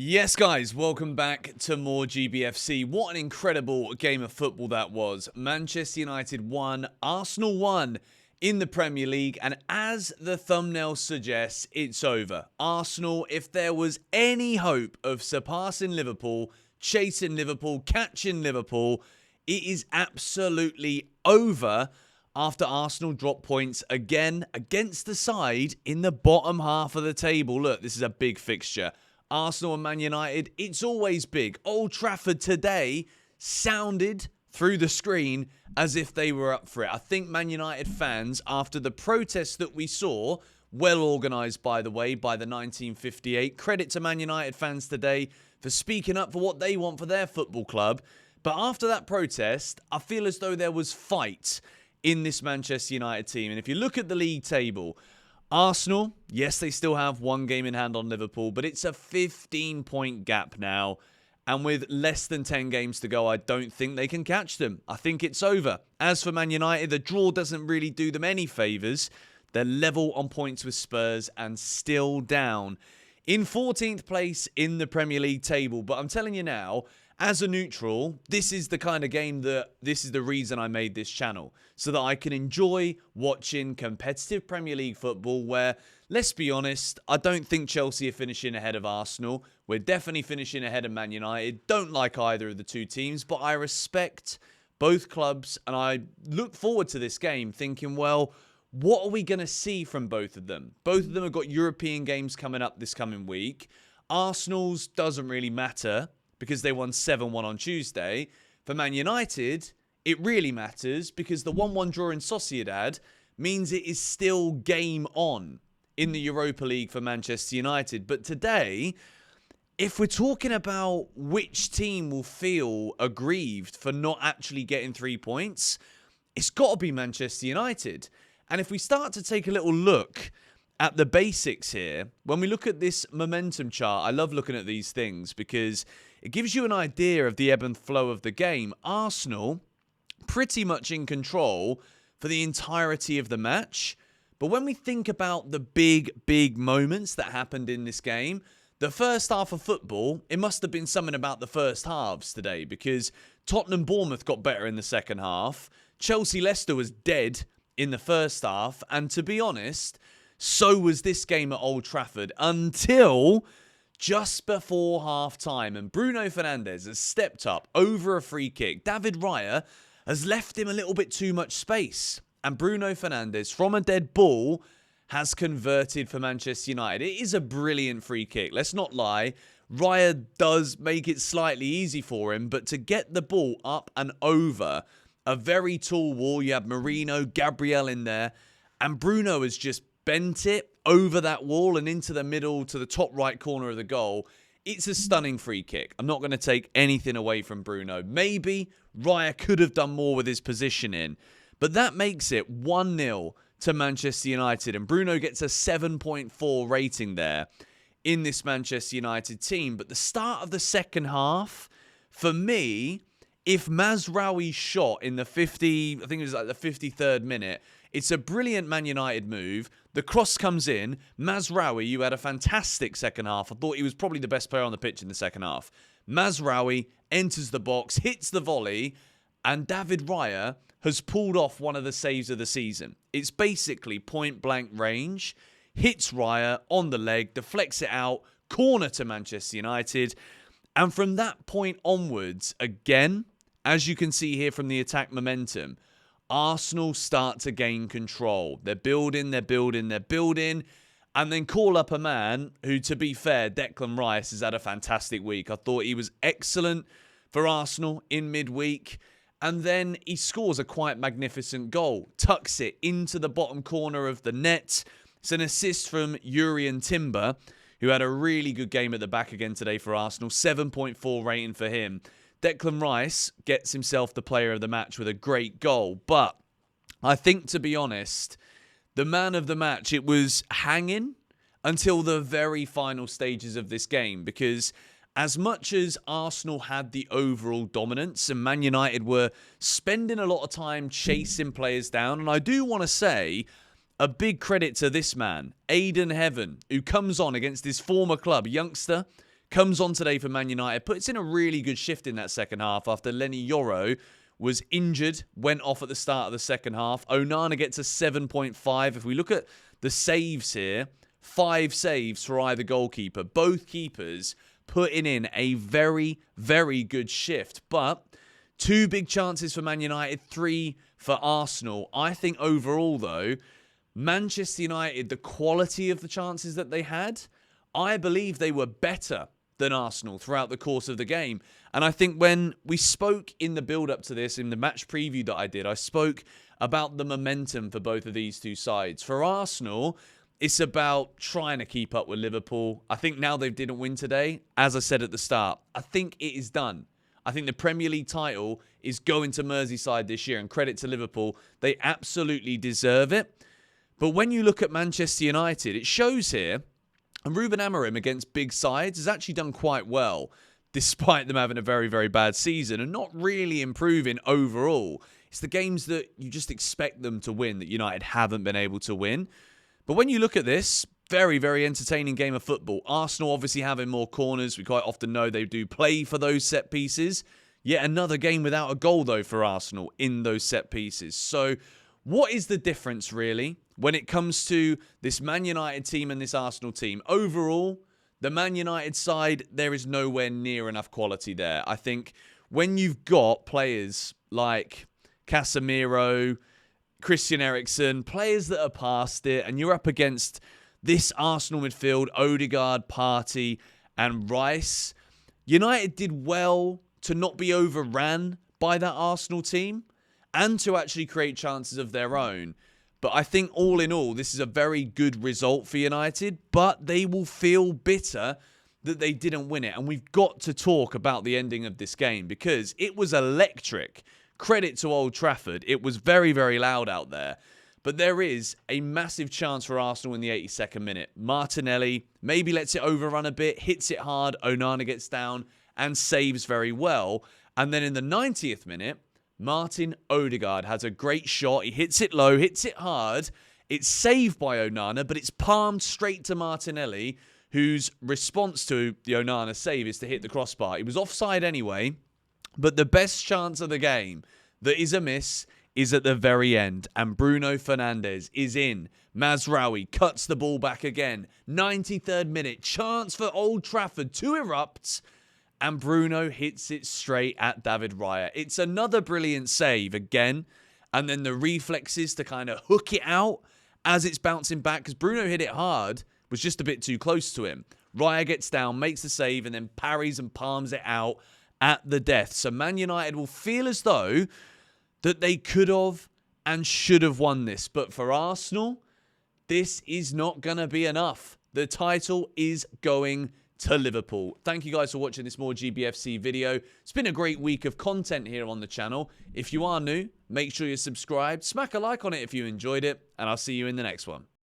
Yes, guys, welcome back to more GBFC. What an incredible game of football that was. Manchester United won, Arsenal won in the Premier League, and as the thumbnail suggests, it's over. Arsenal, if there was any hope of surpassing Liverpool, chasing Liverpool, catching Liverpool, it is absolutely over after Arsenal dropped points again against the side in the bottom half of the table. Look, this is a big fixture. Arsenal and Man United, it's always big. Old Trafford today sounded through the screen as if they were up for it. I think Man United fans, after the protests that we saw, well organised, by the way, by the 1958, credit to Man United fans today for speaking up for what they want for their football club. But after that protest, I feel as though there was fight in this Manchester United team. And if you look at the league table, Arsenal, yes, they still have one game in hand on Liverpool, but it's a 15-point gap now. And with less than 10 games to go, I don't think they can catch them. I think it's over. As for Man United, the draw doesn't really do them any favours. They're level on points with Spurs and still down in 14th place in the Premier League table. But I'm telling you now, as a neutral, this is the kind of game this is the reason I made this channel. So that I can enjoy watching competitive Premier League football where, let's be honest, I don't think Chelsea are finishing ahead of Arsenal. We're definitely finishing ahead of Man United. Don't like either of the two teams, but I respect both clubs. And I look forward to this game thinking, well, what are we going to see from both of them? Both of them have got European games coming up this coming week. Arsenal's doesn't really matter because they won 7-1 on Tuesday. For Man United, it really matters because the 1-1 draw in Sociedad means it is still game on in the Europa League for Manchester United. But today, if we're talking about which team will feel aggrieved for not actually getting 3 points, it's got to be Manchester United. And if we start to take a little look at the basics here, when we look at this momentum chart, I love looking at these things because it gives you an idea of the ebb and flow of the game. Arsenal, pretty much in control for the entirety of the match. But when we think about the big moments that happened in this game, the first half of football, it must have been something about the first halves today because Tottenham-Bournemouth got better in the second half. Chelsea-Leicester was dead in the first half. And to be honest, so was this game at Old Trafford until just before half-time. And Bruno Fernandes has stepped up over a free kick. David Raya has left him a little bit too much space. And Bruno Fernandes, from a dead ball, has converted for Manchester United. It is a brilliant free kick. Let's not lie. Raya does make it slightly easy for him. But to get the ball up and over a very tall wall, you have Marino, Gabriel in there. And Bruno has just bent it over that wall and into the middle to the top right corner of the goal. It's a stunning free kick. I'm not going to take anything away from Bruno. Maybe Raya could have done more with his positioning. But that makes it 1-0 to Manchester United. And Bruno gets a 7.4 rating there in this Manchester United team. But the start of the second half, for me, if Mazraoui's shot in the 53rd minute, it's a brilliant Man United move. The cross comes in. Mazraoui, who had a fantastic second half. I thought he was probably the best player on the pitch in the second half. Mazraoui enters the box, hits the volley, and David Raya has pulled off one of the saves of the season. It's basically point-blank range. Hits Raya on the leg, deflects it out, corner to Manchester United. And from that point onwards, again, as you can see here from the attack momentum, Arsenal start to gain control. They're building. And then call up a man who, to be fair, Declan Rice has had a fantastic week. I thought he was excellent for Arsenal in midweek. And then he scores a quite magnificent goal. Tucks it into the bottom corner of the net. It's an assist from Jurrien Timber, who had a really good game at the back again today for Arsenal. 7.4 rating for him. Declan Rice gets himself the player of the match with a great goal. But I think, to be honest, the man of the match, it was hanging until the very final stages of this game. Because as much as Arsenal had the overall dominance and Man United were spending a lot of time chasing players down, and I do want to say a big credit to this man, Aidan Heaven, who comes on against his former club, youngster, comes on today for Man United, puts in a really good shift in that second half after Lenny Yoro was injured, went off at the start of the second half. Onana gets a 7.5. If we look at the saves here, 5 saves for either goalkeeper. Both keepers putting in a very, very good shift. But 2 big chances for Man United, 3 for Arsenal. I think overall, though, Manchester United, the quality of the chances that they had, I believe they were better than Arsenal throughout the course of the game. And I think when we spoke in the build-up to this, in the match preview that I did, I spoke about the momentum for both of these two sides. For Arsenal, it's about trying to keep up with Liverpool. I think now they didn't win today, as I said at the start, I think it is done. I think the Premier League title is going to Merseyside this year, and credit to Liverpool, they absolutely deserve it. But when you look at Manchester United, it shows here, and Ruben Amorim against big sides has actually done quite well, despite them having a very, very bad season and not really improving overall. It's the games that you just expect them to win that United haven't been able to win. But when you look at this, very, very entertaining game of football. Arsenal obviously having more corners. We quite often know they do play for those set pieces. Yet another game without a goal, though, for Arsenal in those set pieces. So what is the difference, really, when it comes to this Man United team and this Arsenal team? Overall, the Man United side, there is nowhere near enough quality there. I think when you've got players like Casemiro, Christian Eriksen, players that are past it, and you're up against this Arsenal midfield, Odegaard, Partey, and Rice, United did well to not be overran by that Arsenal team and to actually create chances of their own. But I think all in all, this is a very good result for United, but they will feel bitter that they didn't win it. And we've got to talk about the ending of this game because it was electric. Credit to Old Trafford. It was very, very loud out there. But there is a massive chance for Arsenal in the 82nd minute. Martinelli maybe lets it overrun a bit, hits it hard, Onana gets down and saves very well. And then in the 90th minute, Martin Odegaard has a great shot. He hits it low, hits it hard. It's saved by Onana, but it's palmed straight to Martinelli, whose response to the Onana save is to hit the crossbar. He was offside anyway, but the best chance of the game that is a miss is at the very end, and Bruno Fernandes is in. Mazraoui cuts the ball back again. 93rd minute, chance for Old Trafford to erupt, and Bruno hits it straight at David Raya. It's another brilliant save again, and then the reflexes to kind of hook it out as it's bouncing back, because Bruno hit it hard, was just a bit too close to him. Raya gets down, makes the save, and then parries and palms it out at the death. So Man United will feel as though that they could have and should have won this. But for Arsenal, this is not going to be enough. The title is going to Liverpool. Thank you guys for watching this More GBFC video. It's been a great week of content here on the channel. If you are new, make sure you're subscribed. Smack a like on it if you enjoyed it. And I'll see you in the next one.